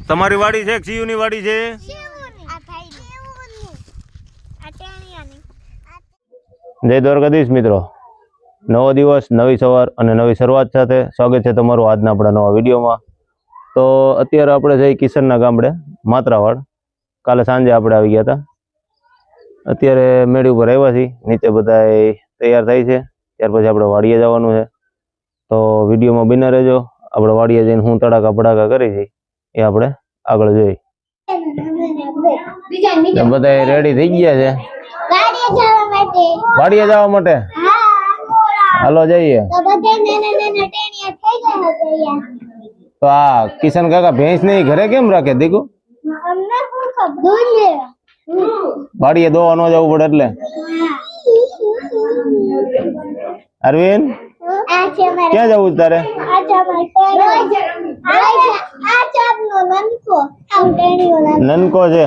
તમારી વાડી છે સીયુની વાડી છે? જય દ્વારકાધીશ મિત્રો, નવો દિવસ, નવી સવાર અને નવી શરૂઆત સાથે સ્વાગત છે તમારું આજના આપણા નવા વિડીયોમાં. તો અત્યારે આપણે જઈ કિશનના ગામડે માત્રાવાડ. કાલે સાંજે આપણે આવી ગયા હતા. અત્યારે મેળી ઉપર આવ્યા છીએ, નીચે બધા તૈયાર થાય છે, ત્યાર પછી આપણે વાડીએ જવાનું છે. તો વિડીયોમાં બિના રહેજો. આપણે વાડીએ જઈને હું તડાકા ભડાકા કરી છે એ આપણે આગળ જોઈ. બધા રેડી થઈ ગયા છે વાડીએ જવા માટે. હાલો જઈએ. તો આ કિશન કાકા ભેંસ ને ઘરે કેમ રાખે દીકુ? વાડીએ દોવા ન જવું પડે એટલે. અરવિંદ ક્યાં જવું તારે? નનકો છે.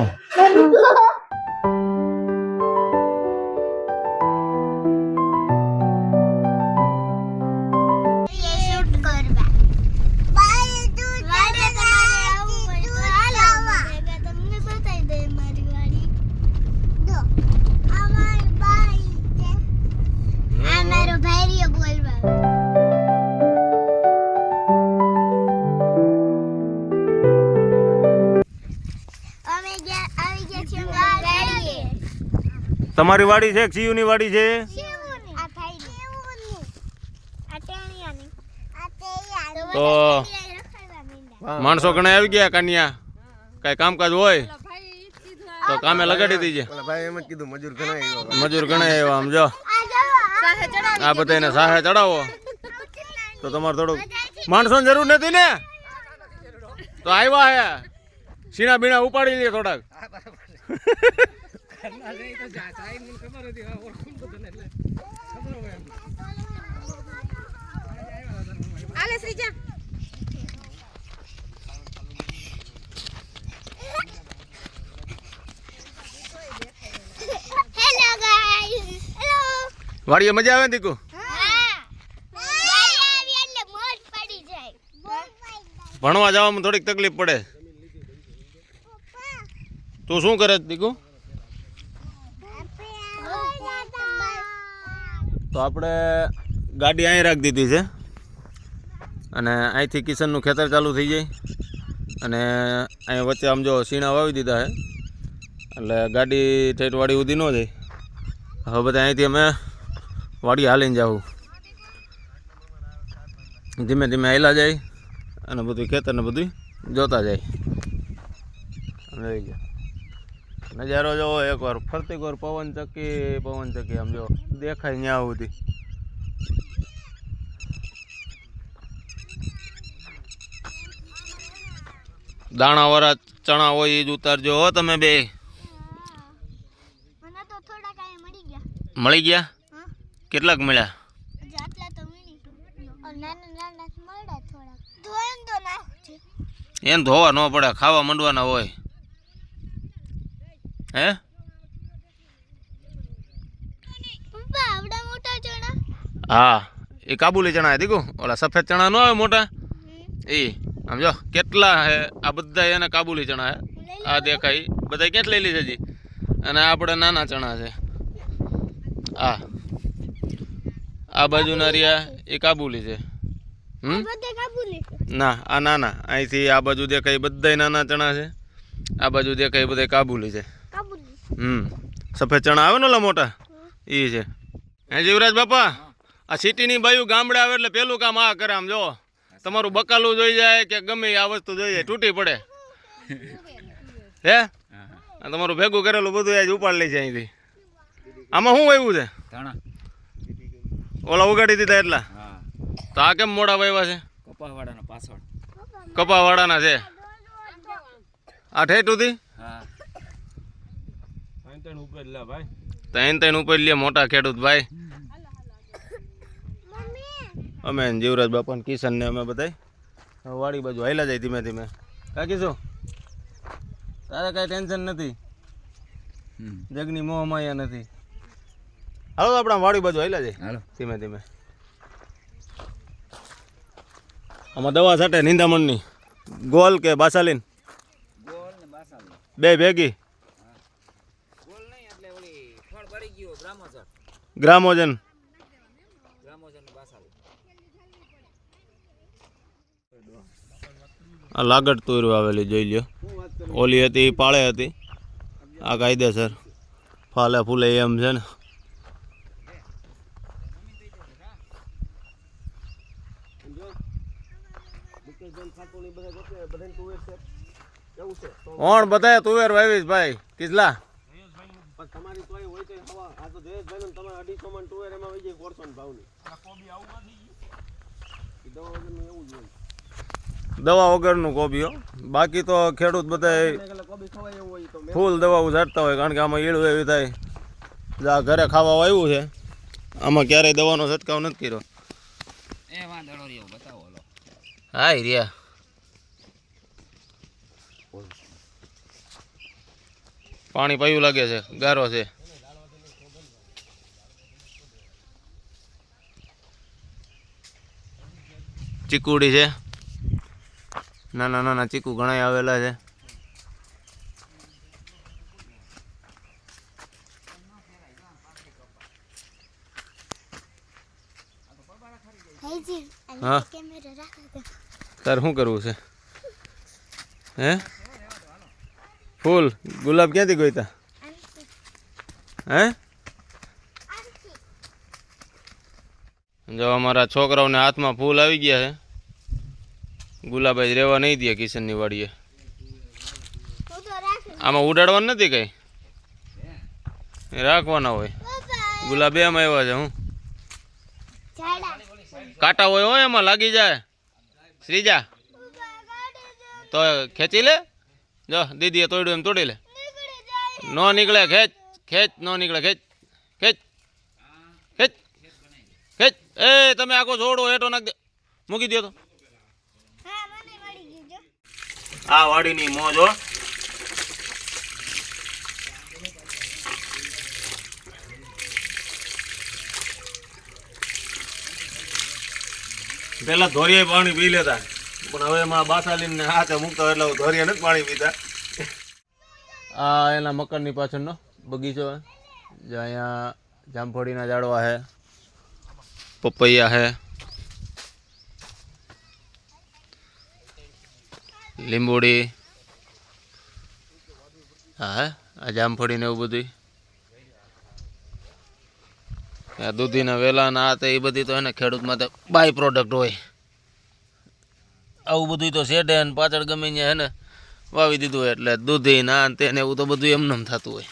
તમારી વાડી છે સીયુની વાડી છે? તો માણસો ઘણા આવી ગયા કન્યા, કઈ કામકાજ હોય તો કામે લગાડી દીજે. મજૂર ઘણા આવ્યા. આમ જો આ બધાને સાહે ચડાવો તો તમારે થોડુંક માણસોની જરૂર નથી ને, તો આવ્યા હે સીણા બીણા ઉપાડી લે થોડાક. વાડીએ મજા આવે દીકુ? ભણવા જવામાં થોડીક તકલીફ પડે. તું શું કરે દીકુ? તો આપણે ગાડી અહીં રાખી દીધી છે અને અહીંથી કિશનનું ખેતર ચાલુ થઈ જાય અને અહીં વચ્ચે આમ જો સીણા વાવી દીધા છે એટલે ગાડી ઠેઠ વાડી સુધી ન જાય. હવે બધા અહીંથી અમે વાડી હાલીને જાઉં. ધીમે ધીમે હાલ્યા જાય અને બધું ખેતરને બધું જોતા જાય. રહી ગયા નજારો જોવો એકવાર, ફરતી વાર પવન ચક્કી આમ જો દેખાય ન્યા સુધી. દાણા વાળા ચણા હોય એ જ ઉતારજો હો તમે બે. મળી ગયા? કેટલાક મળ્યા? એને ધોવા ન પડે, ખાવા માંડવાના હોય. હે હા, એ કાબુલી ચણા દીકુ, ઓલા સફેદ ચણા ન આવે મોટા એ. આમ જો કેટલા હે આ બધા, એને કાબુલી ચણા હે. આ દેખાય બધા ક્યાં લઈ લીધા છે. અને આપણે નાના ચણા છે. આ બાજુ ના રહ્યા એ કાબુલી છે. ના આ નાના, અહીંથી આ બાજુ દેખાય બધા નાના ચણા છે. આ બાજુ દેખાય બધા કાબુલી છે. સફેદ ચણા આવે ને ઓલા મોટા એ છે. હે જીવરાજ બાપા, આ સિટીની બાજુ ગામડે આવે એટલે પેલું કામ આ કરે. આમ જો તમારું બકાલું જોઈ જાય કે ગમે આ વસ્તુ જોઈ જાય, તૂટી પડે. હે તમારું ભેગું કરેલું બધું આજ ઉપાડ લે છે અહીંથી. આમાં શું આવ્યું છે? ઓલા ઉગાડી દીધા એટલા? તો આ કેમ મોડા વાવ્યા છે? કપાવાડાના પાછળ. કપાવાડાના છે આ ઠેઠ સુધી? ત્રણ ઉપર લે મોટા ખેડૂત ભાઈ. અમે જીવરાજ બાપા ને કિશન ને અમે બધા વાડી બાજુ હાલ્યા જાય ધીમે ધીમે. કાકી શું તારે કઈ ટેન્શન નથી, જગની મોહ માયા નથી. હાલો તો આપણે વાડી બાજુ હાલ્યા જાય ધીમે ધીમે. આમાં દવા છાંટે નિંદામણની ગોલ કે બાસાલીન ગોલ ને બાસાલ બે ભેગી ગોલ નહીં એટલે ઓલી ફળ પડી ગયો ગ્રામોજન ગ્રામોજન ગ્રામોજન ને બાસાલ આ લાગડ તુર આવેલી જોઈ લ્યો ઓલી હતી પાળે હતી આ કાયદેસર ફાલે ફૂલે એમ છે ને ઓણ બધાય તુવેર વાવીશ ભાઈ કિસલા તમારી તોય હોય તો હવા આ તો જયેશભાઈ ને તમારે 250 માં ટુવેર એમાં વઈ જાય 400 ભાવની આ કોબી આવું નથી દવા વગરનું એવું જ હોય દવા વગરનું કોબીઓ બાકી તો ખેડૂત બધા કોબી ખવાય એવું હોય તો ફૂલ દવાઓ ઝાડતા હોય કારણ કે આમાં ઈળું એવી થાય જા ઘરે ખાવા આવ્યું છે આમાં ક્યારેય દવાનો છંટકાવ નથી કર્યો એ વાંધો રહ્યો બતાવો લો હાય રિયા પાણી પાયું લાગે છે ગારો છે ચીકુડી છે નાના નાના ચીકુ ઘણા આવેલા છે હા તારે શું કરવું છે હે ફૂલ ગુલાબ ક્યાંથી ગોઈતા હે જો અમારા છોકરાઓને હાથમાં ફૂલ આવી ગયા છે ગુલાબ જ રહેવા નહીં દે કિશનની વાડીએ આમાં ઉડાડવાનું નથી કઈ રાખવાના હોય ગુલાબ એમાં આવ્યા છે હું કાંટા હોય એમાં લાગી જાય શ્રીજા તો ખેંચી લે જો દીદીએ તોડ્યું એમ તોડી લે નો નીકળે ખેંચ ખેંચ નો નીકળે ખેંચ ખેંચ ખેંચ ખેંચ એ તમે આખો છોડો હેઠો નાખ દે મૂકી દો તો આ વાડીની મોજ હો પેલા ધોરિયા પાણી પી લેતા પણ હવે એમાં બાસાલીને હાથે મૂકતા એટલે ધોરિયા નથી પાણી પીતા આ એના મકાનની પાછળનો બગીચો હે જે અહીંયા જામફળીના ઝાડવા છે પપૈયા છે લીંબોડી હા આ જામફળી ને એવું બધું આ દૂધીના વેલાના આ તે એ બધી તો એને ખેડૂતમાં તો બાય પ્રોડક્ટ હોય આવું બધું તો શેઢે ને પાછળ ગમે ત્યાં હે ને વાવી દીધું હોય એટલે દૂધી ના તેને એવું તો બધું એમને થતું હોય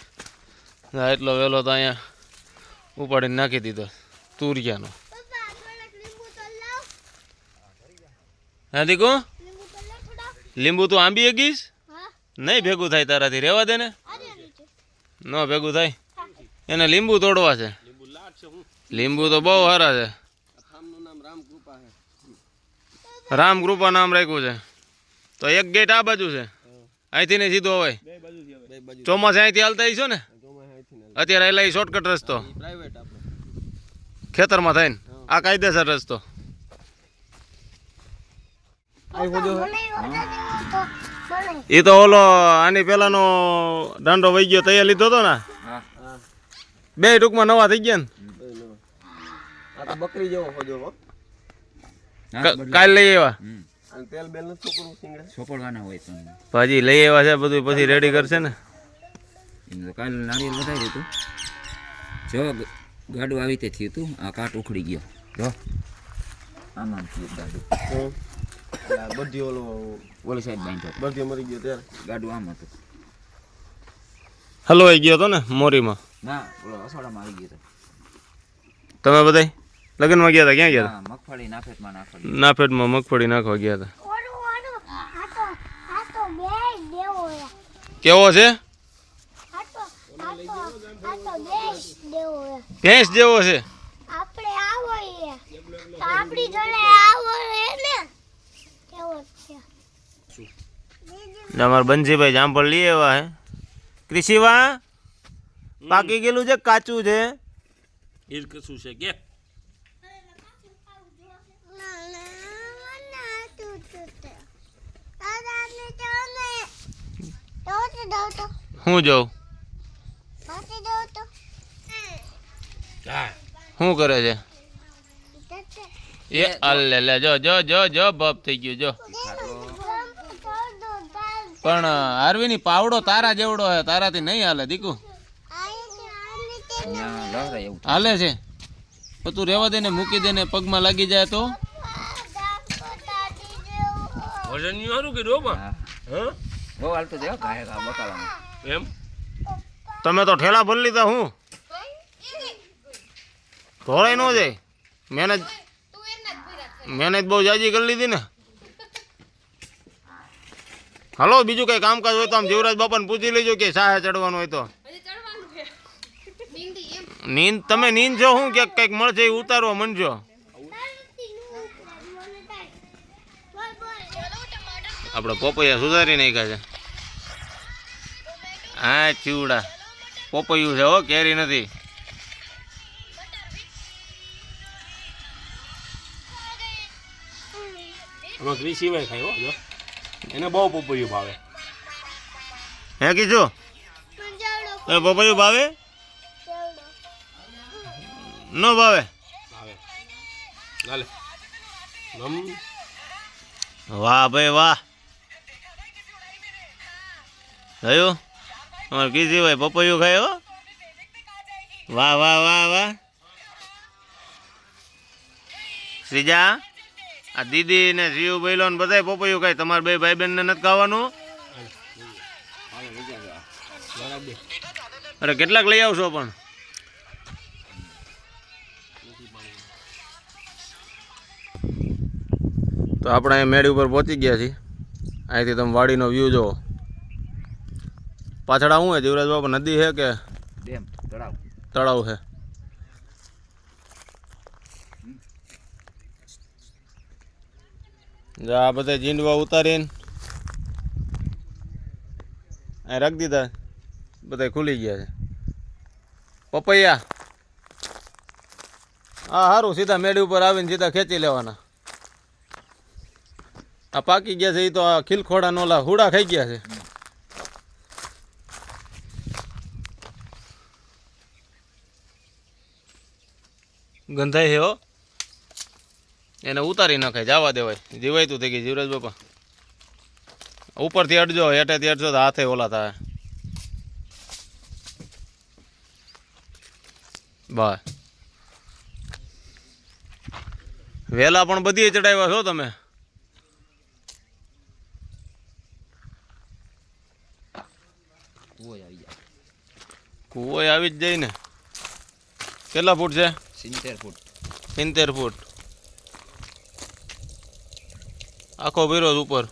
હા એટલો વેલો તો અહીંયા ઉપાડીને નાખી દીધો તુરિયાનો હા દીકુ લીંબુ તું આંબી શકીશ નહીં ભેગું થાય તારાથી રહેવા દે ને ન ભેગું થાય એને લીંબુ તોડવા છે લીંબુ તો બહુ સારા છે રામકૃપા નામ રાખ્યું છે તો એક ગેટ આ બાજુ છે અહીંથી ને સીધો હોય ચોમાસે અહીંથી હાલતા આવીશો ને અત્યારે એટલે શોર્ટકટ રસ્તો ખેતરમાં થાય ને આ કાયદેસર રસ્તો એ તો ઓલો આની પેલાનો દાંડો વહી ગયો તૈયાર લીધો હતો ને બે ટૂંકમાં નવા થઈ ગયા આ બકરી જેવો હોજો ને કાલ લઈ આવ્યા અને તેલ બેલ ન છોકરું સિંગડા સોપડવાના હોય તો ભાજી લઈ આવ્યા છે બધું પછી રેડી કરશે ને એમ તો કાલે નારિયેળ વધારી હતું જો ગાડું આવી તે થયું હતું આ કાટ ઉખડી ગયો જો આમાં થયું ગાડું બધી ઓલી સાઈડ બાંધ્યો બધી મરી ગયો ત્યારે ગાડું આમ હતું હલવાઈ ગયો હતો ને મોરીમાં ના ઓલો અસોડામાં આવી ગયો તમે બધા લગ્નમાં ગયા હતા ક્યાં ગયા હતા મગફળી નાફેટમાં નાખવા નાફેટમાં મગફળી નાખવા ગયા હતા કેવો છે ભેંસ જેવો છે અમારા બંસીભાઈ જામફળ લઈ આવ્યા હે કૃષિવા પાકી ગયેલું છે કાચું છે શું છે કે હું જોઉં શું કરે છે એ અલ્લે લે જો જો જો જો બપ થઈ ગયું જો પણ આરવીની પાવડો તારા જેવડો હે તારાથી નહીં હાલે દીકુ અહીંયા લહરાય એવું હાલે છે તો તું રેવા દે ને મૂકી દે ને પગમાં લાગી જાય તો વજન ની હારું કે ડોબા હા બહુ હાલતો છે ઘાય ઘા બકાલામાં એમ તમે તો ઠેલા ભરી લીધા હું ધોળાઈ ન જાય મહેનત બહુ જાજી કરી લીધી ને હાલો બીજું કઈ કામકાજ હોય તો આમ જીવરાજ બાપાને પૂછી લેજો કે સાહે ચડવાનું હોય તો નીંદ તમે નીંદ છો શું કે કઈક મળશે એ ઉતારવા મંડજો આપણે પોપૈયા સુધારી નાખ્યા છે હા ચીવડા પોપૈયું છે હો કેરી નથી આમાં ગ્રી સિવાય ખાય હો જો એને બહુ પપૈયું ભાવે હે કીધું એ પપૈયું ભાવે ન ભાવે ભાવે ચાલે નમ વાહ ભાઈ વાહ થયું અમારે કીધી ભાઈ પપૈયું ખાય હો વાહ વાહ વાહ વાહ શ્રીજા આ દીદી ને જીવ ભાઈલો ને બધા પપૈયું ખાય તમારે બે ભાઈ બેન ને નથી ખાવાનું અરે કેટલાક લઈ આવશો પણ તો આપણે અહીં મેળી ઉપર પહોંચી ગયા છીએ અહીંથી તમે વાડીનો વ્યૂ જુઓ પાછળ શું હે જીવરાજ બાપા નદી છે કે ડેમ તળાવ તળાવ છે આ બધા જીંડવા ઉતારીને અહીં રાખી દીધા બધા ખુલી ગયા છે પપૈયા હા સારું સીધા મેળી ઉપર આવીને સીધા ખેંચી લેવાના આ પાકી ગયા છે એ તો આ ખીલખોડા નોલા હુડા ખાઈ ગયા છે ગંધાઈ છે હો એને ઉતારી નાખાય જવા દેવાય જીવાયતું થઈ ગઈ જીવરાજ બાપા ઉપરથી અડજો હેઠેથી અડજો તો હાથે ઓલા થાય બસ વેલા પણ બધી ચડાવ્યા છો તમે કુવો આવી જાય કુવો આવી જ જાય ને કેટલા ફૂટ છે 70 ફૂટ 70 ફૂટ આખો વિરોધ ઉપર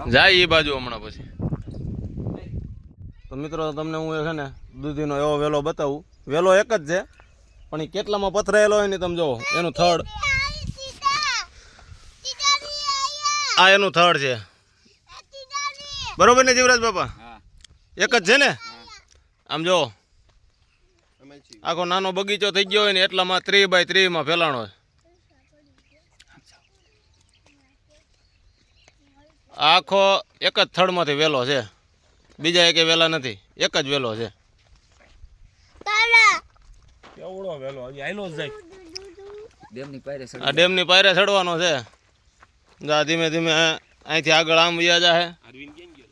જાય એ બાજુ હમણાં પછી તો મિત્રો તમને હું છે ને દૂધીનો એવો વેલો બતાવું વેલો એક જ છે પણ એ કેટલામાં પથરાયેલો હોય ને તમે જુઓ એનું થડ આ એનું થડ છે બરોબર ને જીવરાજ બાપા હા એક જ છે ને આમ જો આખો નાનો બગીચો થઈ ગયો હોય ને એટલામાં 30 બાય 30 માં ફેલાણો હોય આખો એક જ થડમાંથી વેલો છે બીજા એકે વેલા નથી એક જ વેલો છે કેવડો વેલો હજી આયલો જ જાય ડેમની પાયરે આ ડેમની પાયરે ચડવાનો છે જા ધીમે ધીમે અહીંથી આગળ આમ વ્યા જાહે અરવિંદ કેમ ગયો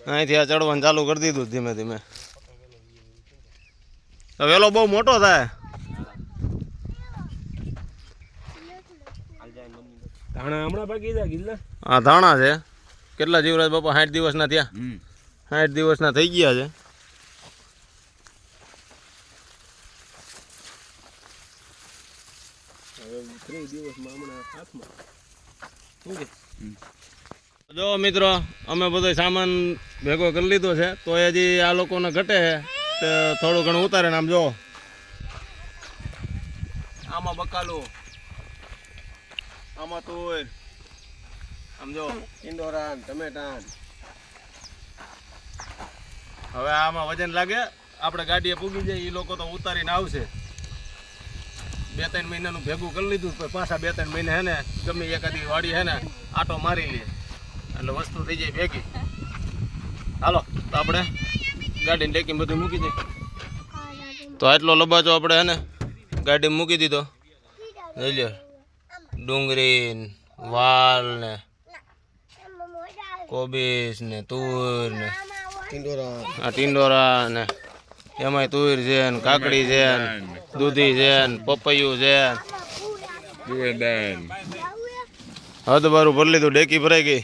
અહીંથી આ ચડવાનું ચાલુ કરી દીધું ધીમે ધીમે તો વેલો બહુ મોટો થાય ધાણા હમણાં બાકી જાય ગિલ્લા આ ધાણા છે કેટલા જીવરાજ બાપા 60 દિવસના થયા 60 દિવસના થઈ ગયા છે હવે 3 દિવસમાં હમણાં હાથમાં શું કે જો મિત્રો અમે બધો સામાન ભેગો કરી લીધો છે તો હજી આ લોકોને ઘટે છે તો થોડું ઘણું ઉતારે ને આમ જો આમાં બકાલું આમાં તુર આમ જો ઇન્દોરાન ટમેટાન હવે આમાં વજન લાગે આપણે ગાડીએ પૂગી જાય એ લોકો તો ઉતારીને આવશે 2-3 મહિનાનું ભેગું કરી લીધું પછી પાછા 2-3 મહિને હે ને ગમે એકાદી વાડી હે ને આટો મારી લે એટલે વસ્તુ થઈ જાય ભેગી હાલો તો આપણે ગાડીને ટેકીને બધું મૂકી દઈએ તો આટલો લબાચો આપણે હે ને ગાડીમાં મૂકી દીધો લઈ લ્યો ડુંગળી વાલ ને કોબીસ ને તુર ને ટીંડોરા ને એમાંય તુર છે ને કાકડી છે ને દૂધી છે ને પપૈયું છે હવે તો બારું ભરી લીધું ડેકી ભરાઈ ગઈ